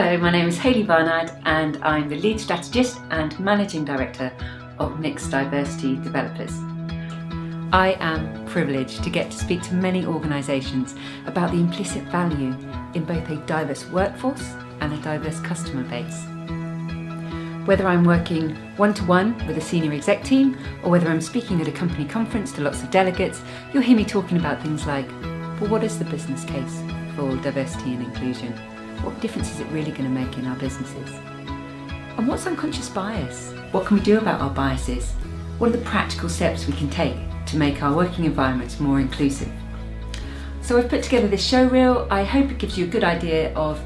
Hello, my name is Hayley Barnard and I'm the Lead Strategist and Managing Director of Mixed Diversity Developers. I am privileged to get to speak to many organisations about the implicit value in both a diverse workforce and a diverse customer base. Whether I'm working one-to-one with a senior exec team or whether I'm speaking at a company conference to lots of delegates, you'll hear me talking about things like, well, what is the business case for diversity and inclusion? What difference is it really going to make in our businesses? And what's unconscious bias? What can we do about our biases? What are the practical steps we can take to make our working environments more inclusive? So I've put together this show reel. I hope it gives you a good idea of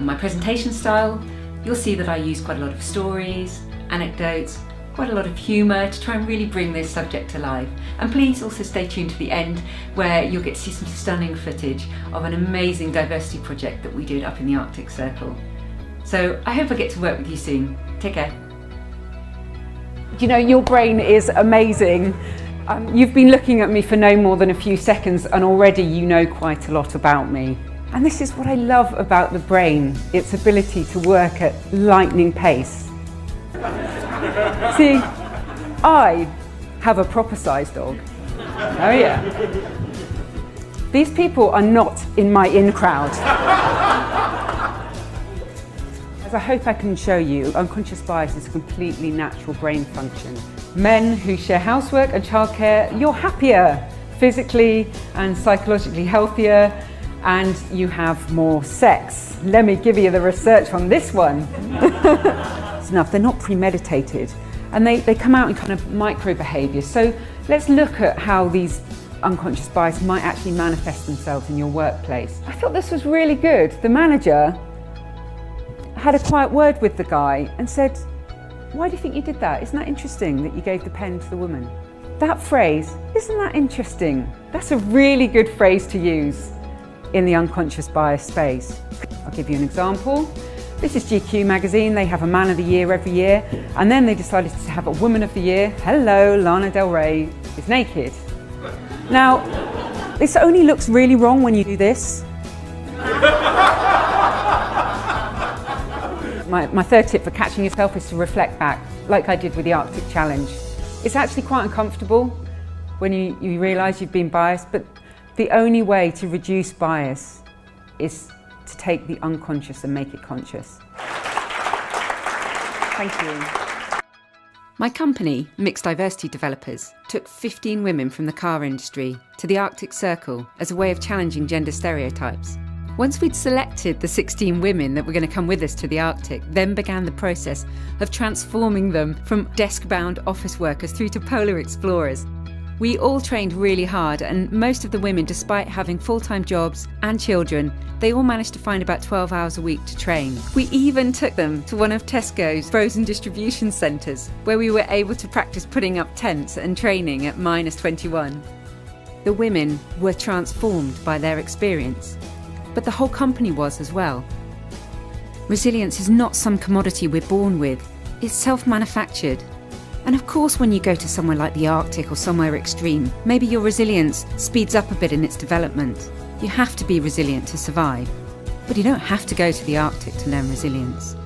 my presentation style. You'll see that I use quite a lot of stories, anecdotes, quite a lot of humour to try and really bring this subject to life. And please also stay tuned to the end where you'll get to see some stunning footage of an amazing diversity project that we did up in the Arctic Circle. So I hope I get to work with you soon. Take care. You know, your brain is amazing. You've been looking at me for no more than a few seconds and already you know quite a lot about me. And this is what I love about the brain, its ability to work at lightning pace. See, I have a proper size dog. Oh yeah. These people are not in my in crowd. As I hope I can show you, unconscious bias is a completely natural brain function. Men who share housework and childcare, you're happier, physically and psychologically healthier, and you have more sex. Let me give you the research on this one. It's enough, they're not premeditated, and they come out in kind of micro behaviours. So let's look at how these unconscious bias might actually manifest themselves in your workplace. I thought this was really good. The manager had a quiet word with the guy and said, "Why do you think you did that? Isn't that interesting that you gave the pen to the woman?" That phrase, isn't that interesting? That's a really good phrase to use in the unconscious bias space. I'll give you an example. This is GQ magazine. They have a Man of the Year every year, and then they decided to have a Woman of the Year. Hello, Lana Del Rey is naked. Now, this only looks really wrong when you do this. My third tip for catching yourself is to reflect back, like I did with the Arctic Challenge. It's actually quite uncomfortable when you realise you've been biased, but the only way to reduce bias is to take the unconscious and make it conscious. Thank you. My company, Mixed Diversity Developers, took 15 women from the car industry to the Arctic Circle as a way of challenging gender stereotypes. Once we'd selected the 16 women that were going to come with us to the Arctic, then began the process of transforming them from desk-bound office workers through to polar explorers. We all trained really hard, and most of the women, despite having full-time jobs and children, they all managed to find about 12 hours a week to train. We even took them to one of Tesco's frozen distribution centres, where we were able to practice putting up tents and training at -21. The women were transformed by their experience, but the whole company was as well. Resilience is not some commodity we're born with, it's self-manufactured. And of course, when you go to somewhere like the Arctic or somewhere extreme, maybe your resilience speeds up a bit in its development. You have to be resilient to survive, but you don't have to go to the Arctic to learn resilience.